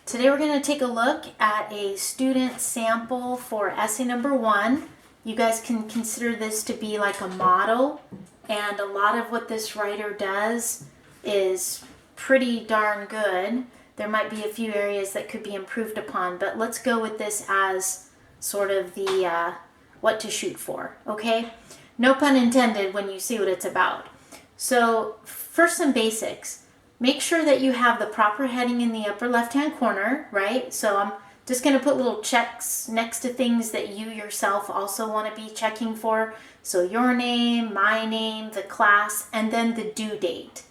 Today we're going to take a look at a student sample for essay number 1. You guys can consider this to be like a model, and a lot of what this writer does is pretty darn good. There might be a few areas that could be improved upon, but let's go with this as sort of the what to shoot for, okay? No pun intended when you see what it's about. So first, some basics. Make sure that you have the proper heading in the upper left-hand corner, right? So I'm just going to put little checks next to things that you yourself also want to be checking for. So your name, my name, the class, and then the due date.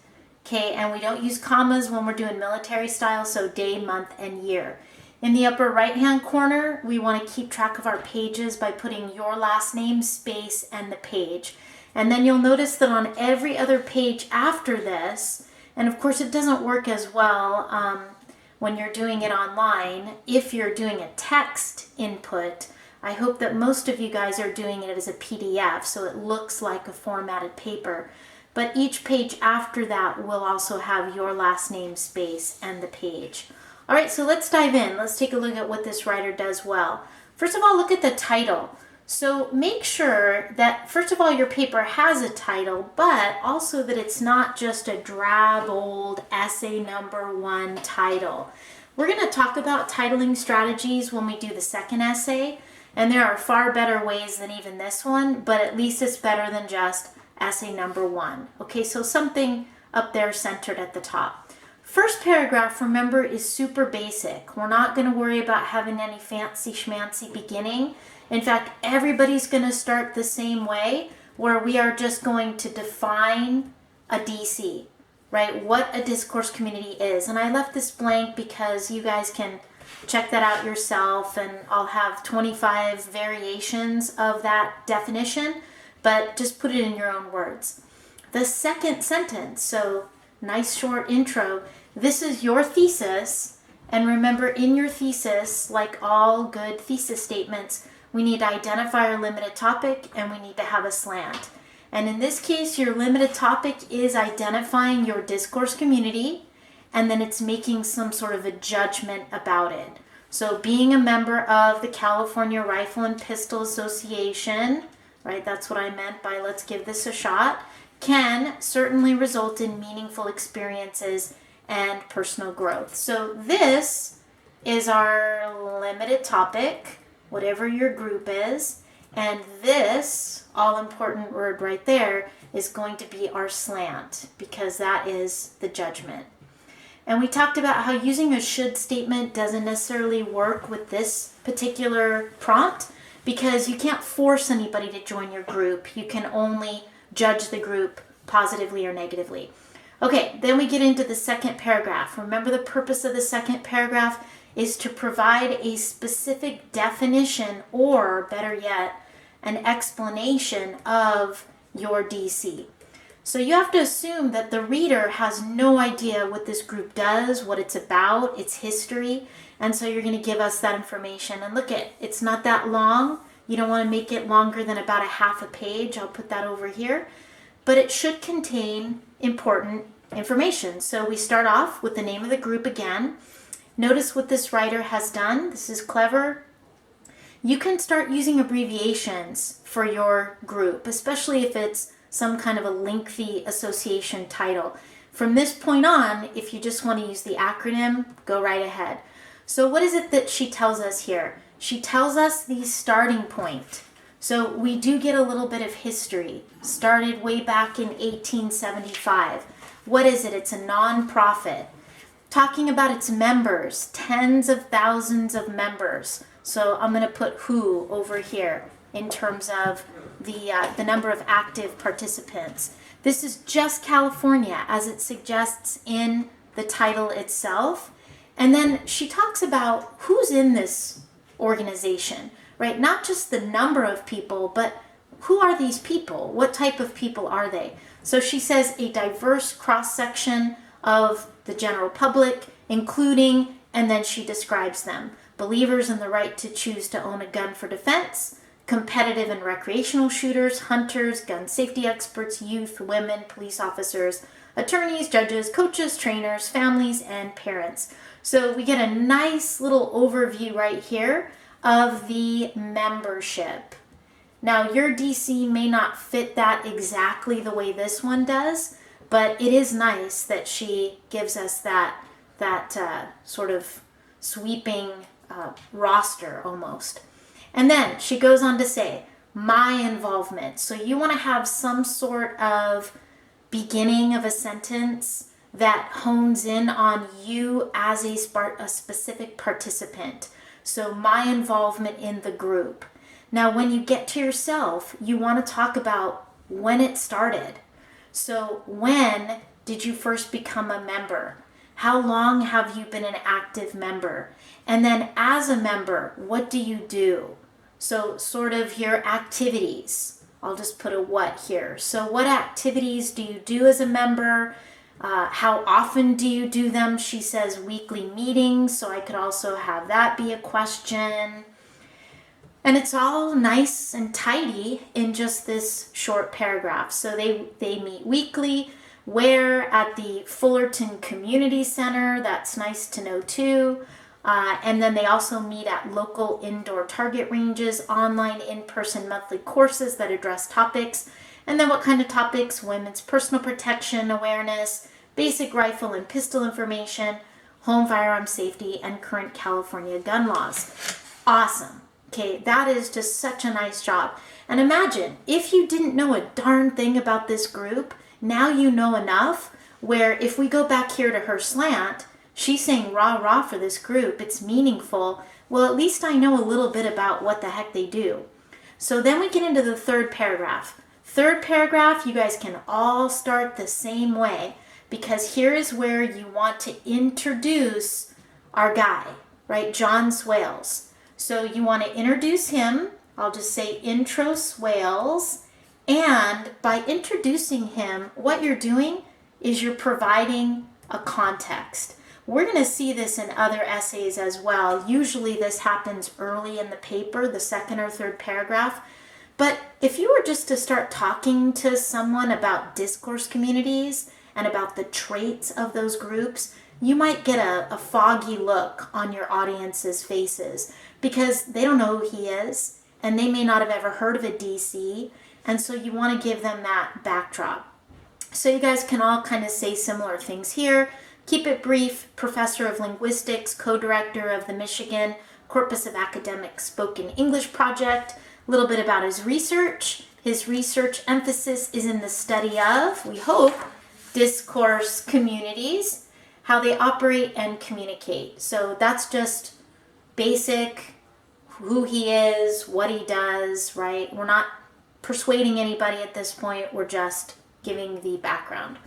Okay, and we don't use commas when we're doing military style, so day, month, and year. In the upper right-hand corner, we want to keep track of our pages by putting your last name, space, and the page. And then you'll notice that on every other page after this, and of course it doesn't work as well when you're doing it online, if you're doing a text input. I hope that most of you guys are doing it as a PDF, so it looks like a formatted paper. But each page after that will also have your last name, space, and the page. All right, so let's dive in. Let's take a look at what this writer does well. First of all, look at the title. So make sure that, first of all, your paper has a title, but also that it's not just a drab old essay number 1 title. We're going to talk about titling strategies when we do the second essay, and there are far better ways than even this one, but at least it's better than just essay number 1. Okay, so something up there centered at the top. First paragraph, remember, is super basic. We're not going to worry about having any fancy schmancy beginning. In fact, everybody's going to start the same way, where we are just going to define a DC, right? What a discourse community is. And I left this blank because you guys can check that out yourself, and I'll have 25 variations of that definition, but just put it in your own words. The second sentence, so nice short intro. This is your thesis, and remember, in your thesis, like all good thesis statements, we need to identify our limited topic and we need to have a slant. And in this case, your limited topic is identifying your discourse community, and then it's making some sort of a judgment about it. So being a member of the California Rifle and Pistol Association, right, that's what I meant by let's give this a shot, can certainly result in meaningful experiences and personal growth. So this is our limited topic, whatever your group is, and this all-important word right there is going to be our slant, because that is the judgment. And we talked about how using a should statement doesn't necessarily work with this particular prompt, because you can't force anybody to join your group. You can only judge the group positively or negatively. Okay, then we get into the second paragraph. Remember, the purpose of the second paragraph is to provide a specific definition, or better yet, an explanation of your DC. So you have to assume that the reader has no idea what this group does, what it's about, its history, and so you're going to give us that information. And look, it's not that long. You don't want to make it longer than about a half a page. I'll put that over here. But it should contain important information. So we start off with the name of the group again. Notice what this writer has done. This is clever. You can start using abbreviations for your group, especially if it's some kind of a lengthy association title. From this point on, if you just want to use the acronym, go right ahead. So what is it that she tells us here? She tells us the starting point. So we do get a little bit of history. Started way back in 1875. What is it? It's a nonprofit. Talking about its members, tens of thousands of members. So I'm going to put who over here in terms of the number of active participants. This is just California, as it suggests in the title itself. And then she talks about who's in this organization, right? Not just the number of people, but who are these people? What type of people are they? So she says a diverse cross-section of the general public, including, and then she describes them: believers in the right to choose to own a gun for defense, competitive and recreational shooters, hunters, gun safety experts, youth, women, police officers, attorneys, judges, coaches, trainers, families, and parents. So we get a nice little overview right here of the membership. Now, your DC may not fit that exactly the way this one does, but it is nice that she gives us that sort of sweeping roster almost. And then she goes on to say, my involvement. So you want to have some sort of beginning of a sentence that hones in on you as a specific participant. So my involvement in the group. Now, when you get to yourself, you want to talk about when it started. So when did you first become a member? How long have you been an active member? And then as a member, what do you do? So sort of your activities. I'll just put a what here. So what activities do you do as a member? How often do you do them? She says weekly meetings, so I could also have that be a question. And it's all nice and tidy in just this short paragraph. So they meet weekly. Where? At the Fullerton Community Center. That's nice to know too. And then they also meet at local indoor target ranges, online, in-person monthly courses that address topics. And then what kind of topics? Women's personal protection awareness, basic rifle and pistol information, home firearm safety, and current California gun laws. Awesome. Okay, that is just such a nice job. And imagine, if you didn't know a darn thing about this group, now you know enough where if we go back here to her slant, she's saying rah rah for this group, it's meaningful. Well, at least I know a little bit about what the heck they do. So then we get into the third paragraph. Third paragraph, you guys can all start the same way because here is where you want to introduce our guy, right? John Swales. So you want to introduce him. I'll just say intro Swales. And by introducing him, what you're doing is you're providing a context. We're going to see this in other essays as well. Usually this happens early in the paper, the second or third paragraph. But if you were just to start talking to someone about discourse communities and about the traits of those groups, you might get a foggy look on your audience's faces because they don't know who he is and they may not have ever heard of a DC. And so you want to give them that backdrop. So you guys can all kind of say similar things here. Keep it brief. Professor of Linguistics, co-director of the Michigan Corpus of Academic Spoken English Project. A little bit about his research. His research emphasis is in the study of, we hope, discourse communities, how they operate and communicate. So that's just basic, who he is, what he does, right? We're not persuading anybody at this point. We're just giving the background.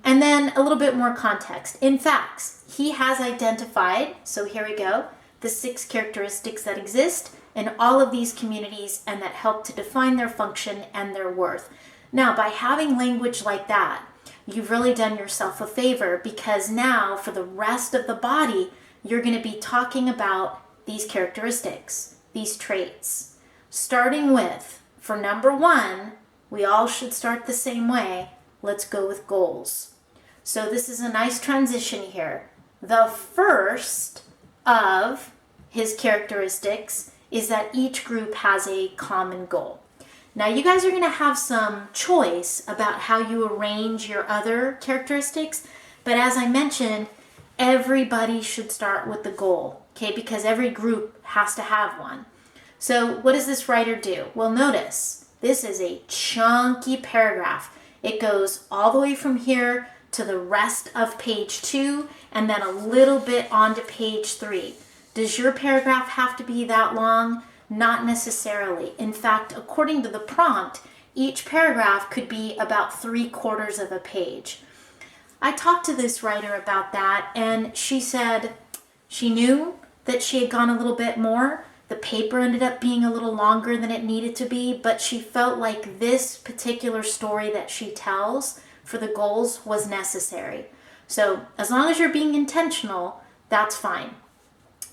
And then a little bit more context. In facts, he has identified, so here we go, the 6 characteristics that exist in all of these communities and that help to define their function and their worth. Now, by having language like that, you've really done yourself a favor because now for the rest of the body, you're going to be talking about these characteristics, these traits. Starting with, for number 1, we all should start the same way. Let's go with goals. So this is a nice transition here. The first of his characteristics is that each group has a common goal. Now you guys are going to have some choice about how you arrange your other characteristics, but as I mentioned, everybody should start with the goal, okay? Because every group has to have one. So what does this writer do? Well, notice this is a chunky paragraph. It goes all the way from here to the rest of page 2 and then a little bit onto page 3. Does your paragraph have to be that long? Not necessarily. In fact, according to the prompt, each paragraph could be about 3/4 of a page. I talked to this writer about that and she said she knew that she had gone a little bit more. The paper ended up being a little longer than it needed to be, but she felt like this particular story that she tells for the goals was necessary. So as long as you're being intentional, that's fine.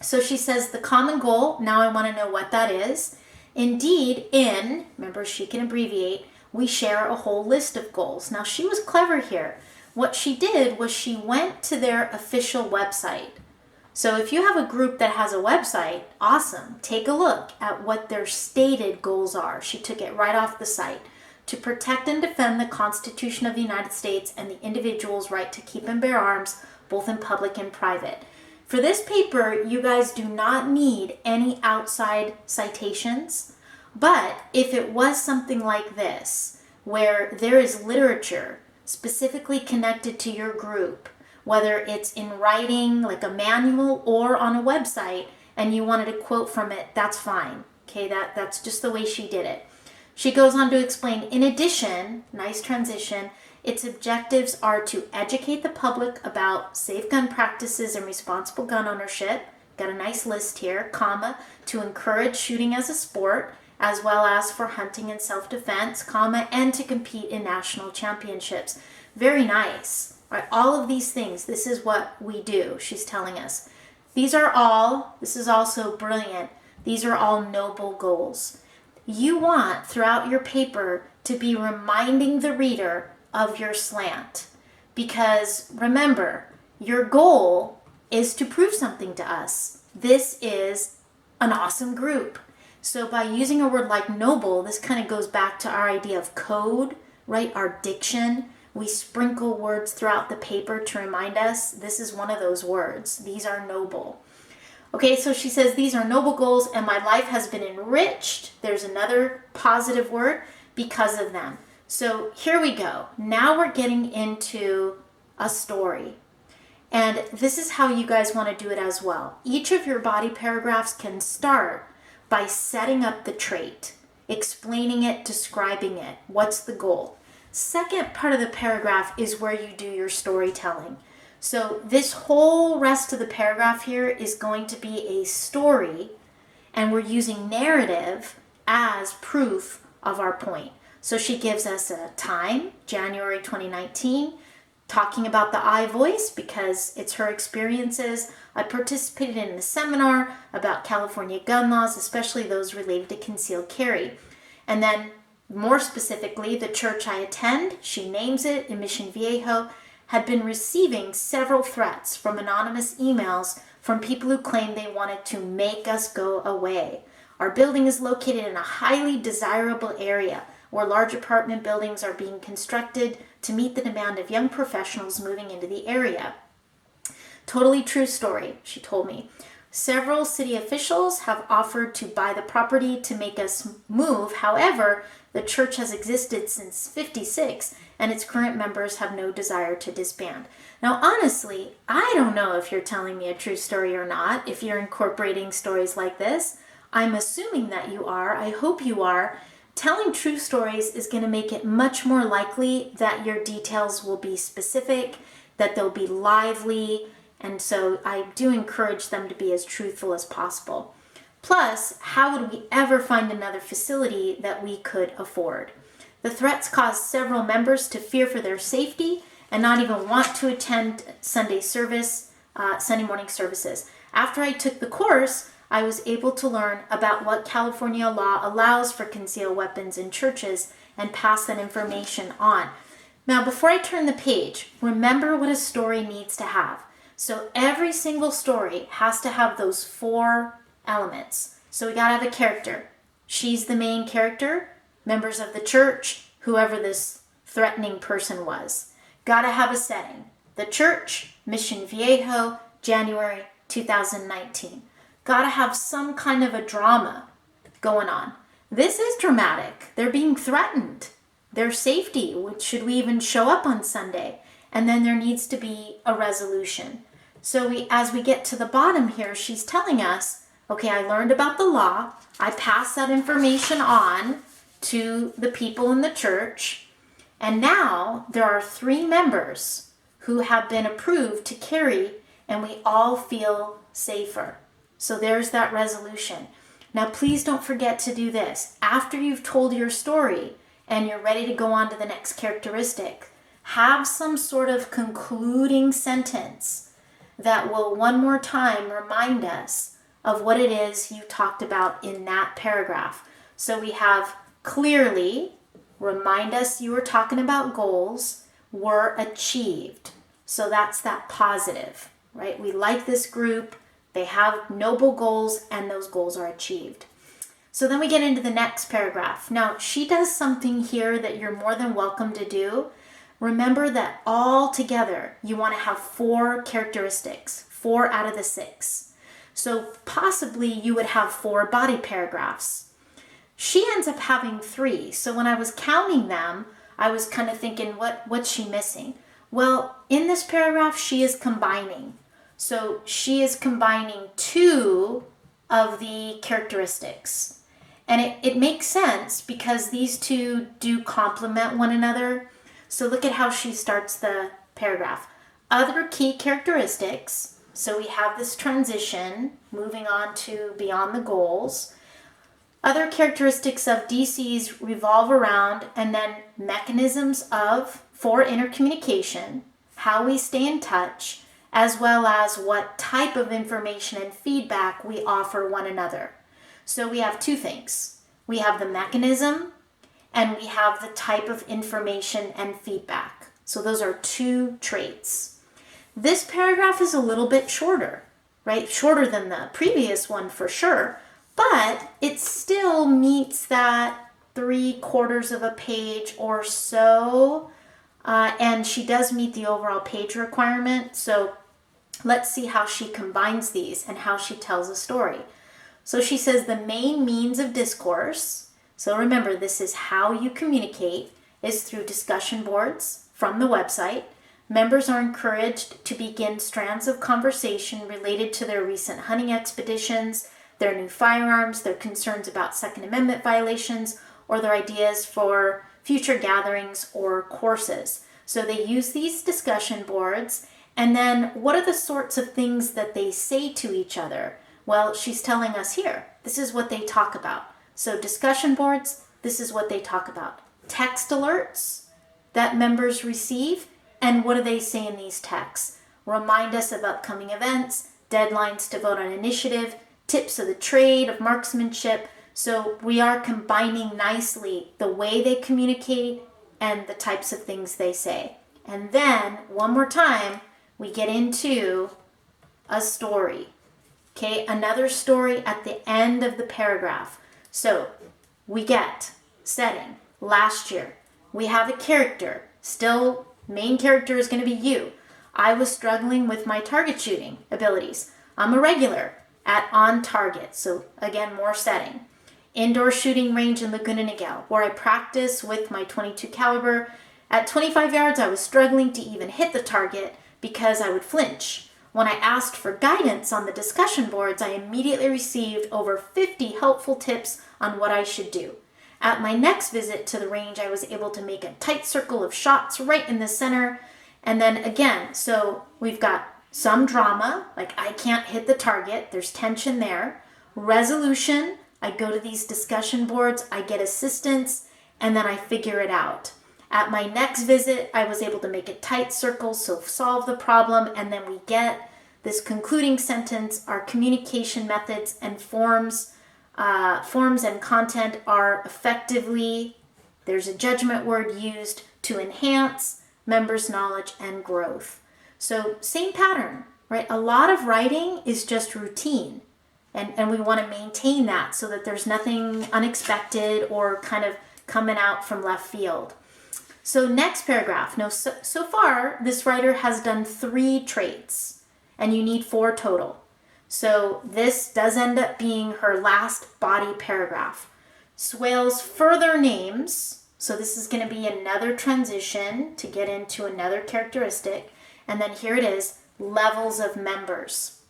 So she says the common goal, now I want to know what that is. Indeed, remember she can abbreviate, we share a whole list of goals. Now she was clever here. what she did was she went to their official website. So if you have a group that has a website, awesome. Take a look at what their stated goals are. She took it right off the site. To protect and defend the Constitution of the United States and the individual's right to keep and bear arms, both in public and private. For this paper, you guys do not need any outside citations, but if it was something like this, where there is literature specifically connected to your group, whether it's in writing, like a manual, or on a website, and you wanted to quote from it, that's fine. Okay, that's just the way she did it. She goes on to explain, in addition, nice transition, its objectives are to educate the public about safe gun practices and responsible gun ownership, got a nice list here, comma, to encourage shooting as a sport, as well as for hunting and self-defense, comma, and to compete in national championships. Very nice. Right, all of these things, this is what we do, she's telling us. This is also brilliant, these are all noble goals. You want, throughout your paper, to be reminding the reader of your slant. Because remember, your goal is to prove something to us. This is an awesome group. So by using a word like noble, this kind of goes back to our idea of code, right? Our diction. We sprinkle words throughout the paper to remind us this is one of those words. These are noble. Okay, so she says these are noble goals and my life has been enriched. There's another positive word because of them. So here we go. Now we're getting into a story. And this is how you guys want to do it as well. Each of your body paragraphs can start by setting up the trait, explaining it, describing it. What's the goal? Second part of the paragraph is where you do your storytelling. So this whole rest of the paragraph here is going to be a story, and we're using narrative as proof of our point. So she gives us a time, January 2019, talking about the I voice because it's her experiences. I participated in a seminar about California gun laws, especially those related to concealed carry. And then more specifically, the church I attend, she names it, in Mission Viejo, had been receiving several threats from anonymous emails from people who claimed they wanted to make us go away. Our building is located in a highly desirable area where large apartment buildings are being constructed to meet the demand of young professionals moving into the area. Totally true story, she told me. Several city officials have offered to buy the property to make us move. However, the church has existed since '56 and its current members have no desire to disband. Now, honestly, I don't know if you're telling me a true story or not, if you're incorporating stories like this. I'm assuming that you are. I hope you are. Telling true stories is going to make it much more likely that your details will be specific, that they'll be lively, and so I do encourage them to be as truthful as possible. Plus, how would we ever find another facility that we could afford? The threats caused several members to fear for their safety and not even want to attend Sunday morning services. After I took the course, I was able to learn about what California law allows for concealed weapons in churches and pass that information on. Now, before I turn the page, remember what a story needs to have. So every single story has to have those 4 elements. So we gotta have a character. She's the main character, members of the church, whoever this threatening person was. Gotta have a setting. The church, Mission Viejo, January 2019. Gotta have some kind of a drama going on. This is dramatic. They're being threatened. Their safety, should we even show up on Sunday? And then there needs to be a resolution. So as we get to the bottom here, she's telling us, okay, I learned about the law. I passed that information on to the people in the church. And now there are 3 members who have been approved to carry, and we all feel safer. So there's that resolution. Now, please don't forget to do this. After you've told your story and you're ready to go on to the next characteristic, have some sort of concluding sentence that will one more time remind us of what it is you talked about in that paragraph. So we have clearly, remind us you were talking about goals. were achieved. So that's that positive, right? We like this group. They have noble goals and those goals are achieved. So then we get into the next paragraph. Now, she does something here that you're more than welcome to do. Remember that all together, you want to have 4 characteristics, 4 out of the 6. So possibly you would have 4 body paragraphs. She ends up having 3. So when I was counting them, I was kind of thinking, what's she missing? Well, in this paragraph, she is combining. So she is combining 2 of the characteristics. And it makes sense because these 2 do complement one another. So look at how she starts the paragraph. Other key characteristics. So we have this transition moving on to beyond the goals. Other characteristics of DCs revolve around and then mechanisms for intercommunication, how we stay in touch, as well as what type of information and feedback we offer one another. So we have 2 things. We have the mechanism and we have the type of information and feedback. So those are 2 traits. This paragraph is a little bit shorter, right? Shorter than the previous one for sure, but it still meets that 3/4 of a page or so. And she does meet the overall page requirement. So let's see how she combines these and how she tells a story. So she says the main means of discourse, so remember this is how you communicate, is through discussion boards from the website. Members are encouraged to begin strands of conversation related to their recent hunting expeditions, their new firearms, their concerns about Second Amendment violations, or their ideas for future gatherings or courses. So they use these discussion boards, and then what are the sorts of things that they say to each other? Well, she's telling us here, this is what they talk about. So discussion boards, this is what they talk about. Text alerts that members receive, and what do they say in these texts? Remind us of upcoming events, deadlines to vote on initiative, tips of the trade of marksmanship. So we are combining nicely the way they communicate and the types of things they say. And then, one more time, we get into a story. Okay, another story at the end of the paragraph. So we get setting, last year. We have a character, still main character is going to be you. I was struggling with my target shooting abilities. I'm a regular at on target. So again, more setting. Indoor shooting range in Laguna Niguel, where I practice with my .22 caliber. At 25 yards, I was struggling to even hit the target because I would flinch. When I asked for guidance on the discussion boards, I immediately received over 50 helpful tips on what I should do. At my next visit to the range, I was able to make a tight circle of shots right in the center. And then again, so we've got some drama, like I can't hit the target, there's tension there. Resolution, I go to these discussion boards, I get assistance, and then I figure it out. At my next visit, I was able to make a tight circle, so solve the problem, and then we get this concluding sentence. Our communication methods and forms and content are effectively, there's a judgment word used, to enhance members' knowledge and growth. So same pattern, right? A lot of writing is just routine, and we want to maintain that so that there's nothing unexpected or kind of coming out from left field. So next paragraph. Now, so far, this writer has done 3 traits, and you need 4 total. So this does end up being her last body paragraph. Swale's further names. So this is going to be another transition to get into another characteristic. And then here it is, levels of members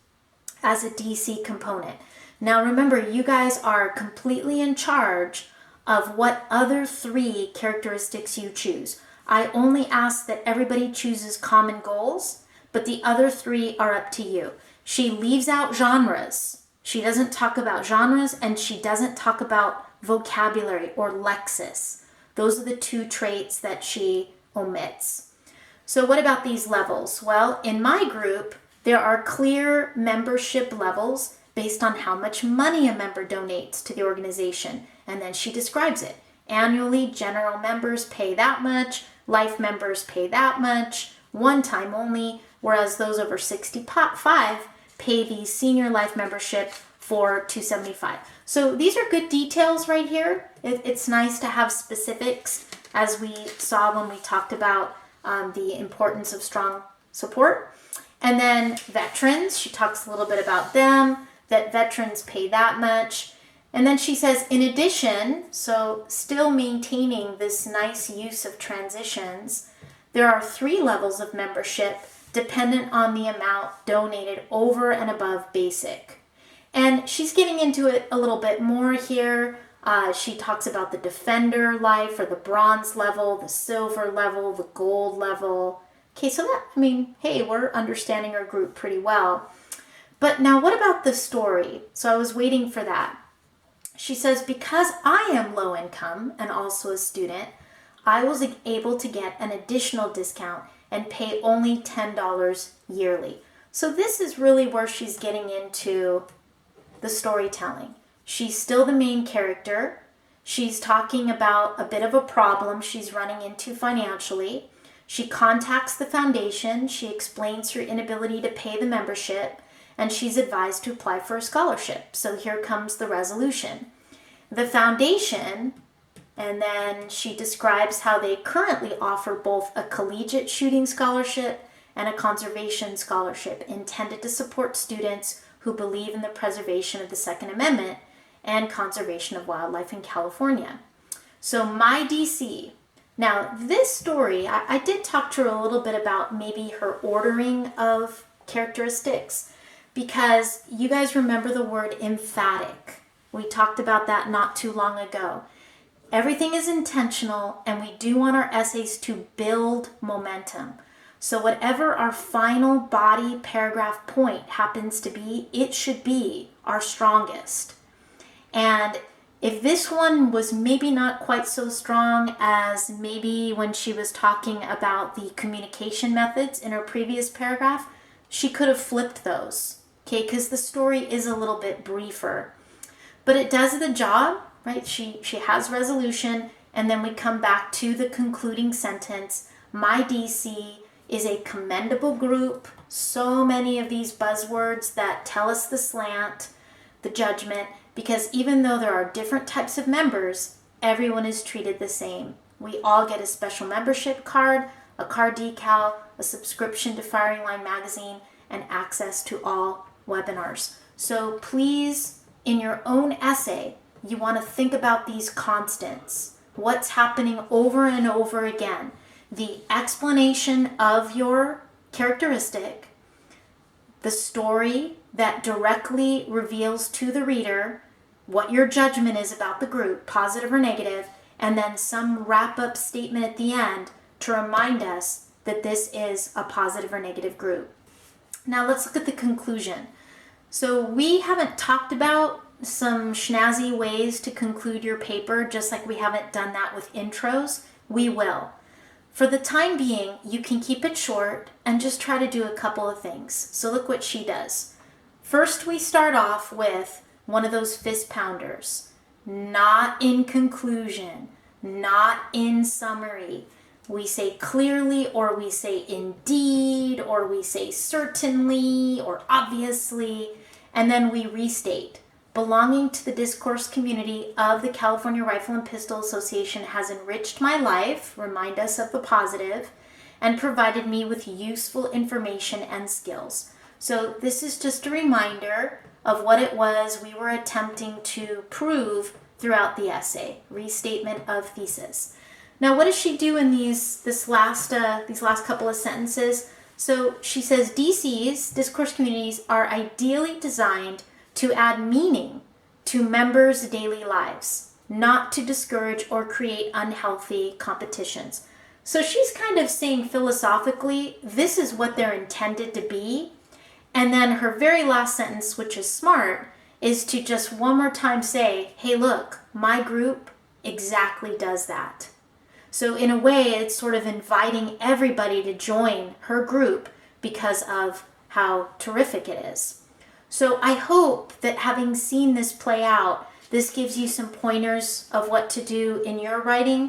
as a DC component. Now remember, you guys are completely in charge of what other 3 characteristics you choose. I only ask that everybody chooses common goals, but the other 3 are up to you. She leaves out genres. She doesn't talk about genres, and she doesn't talk about vocabulary or lexis. Those are the 2 traits that she omits. So what about these levels? Well, in my group, there are clear membership levels based on how much money a member donates to the organization. And then she describes it. Annually, general members pay that much. life members pay that much, one time only, whereas those over 65 pay the senior life membership for $275. So these are good details right here. It's nice to have specifics, as we saw when we talked about the importance of strong support. And then veterans, she talks a little bit about them, that veterans pay that much. And then she says, in addition, so still maintaining this nice use of transitions, there are 3 levels of membership dependent on the amount donated over and above basic. And she's getting into it a little bit more here. She talks about the Defender life, or the bronze level, the silver level, the gold level. Okay, so that, hey, we're understanding our group pretty well. But now what about the story? So I was waiting for that. She says, because I am low income and also a student, I was able to get an additional discount and pay only $10 yearly. So this is really where she's getting into the storytelling. She's still the main character. She's talking about a bit of a problem she's running into financially. She contacts the foundation. She explains her inability to pay the membership, and she's advised to apply for a scholarship. So here comes the resolution. The foundation, and then she describes how they currently offer both a collegiate shooting scholarship and a conservation scholarship intended to support students who believe in the preservation of the Second Amendment and conservation of wildlife in California. So my DC. Now this story, I did talk to her a little bit about maybe her ordering of characteristics, because you guys remember the word emphatic. We talked about that not too long ago. Everything is intentional, and we do want our essays to build momentum. So whatever our final body paragraph point happens to be, it should be our strongest. And if this one was maybe not quite so strong as maybe when she was talking about the communication methods in her previous paragraph, she could have flipped those, okay, because the story is a little bit briefer. But it does the job, right? She has resolution, and then we come back to the concluding sentence. My DC is a commendable group. So many of these buzzwords that tell us the slant, the judgment, because even though there are different types of members, everyone is treated the same. We all get a special membership card, a card decal, a subscription to Firing Line magazine, and access to all webinars. So please, in your own essay, you want to think about these constants. What's happening over and over again? The explanation of your characteristic, the story that directly reveals to the reader what your judgment is about the group, positive or negative, and then some wrap-up statement at the end to remind us that this is a positive or negative group. Now let's look at the conclusion. So we haven't talked about some snazzy ways to conclude your paper, just like we haven't done that with intros. We will. For the time being, you can keep it short and just try to do a couple of things. So look what she does. First, we start off with one of those fist pounders. Not in conclusion, not in summary. We say clearly, or we say indeed, or we say certainly, or obviously, and then we restate. Belonging to the discourse community of the California Rifle and Pistol Association has enriched my life, remind us of the positive, and provided me with useful information and skills. So this is just a reminder of what it was we were attempting to prove throughout the essay, restatement of thesis. Now, what does she do in these last couple of sentences? So she says, DCs, discourse communities, are ideally designed to add meaning to members' daily lives, not to discourage or create unhealthy competitions. So she's kind of saying philosophically, this is what they're intended to be. And then her very last sentence, which is smart, is to just one more time say, hey, look, my group exactly does that. So in a way, it's sort of inviting everybody to join her group because of how terrific it is. So I hope that having seen this play out, this gives you some pointers of what to do in your writing.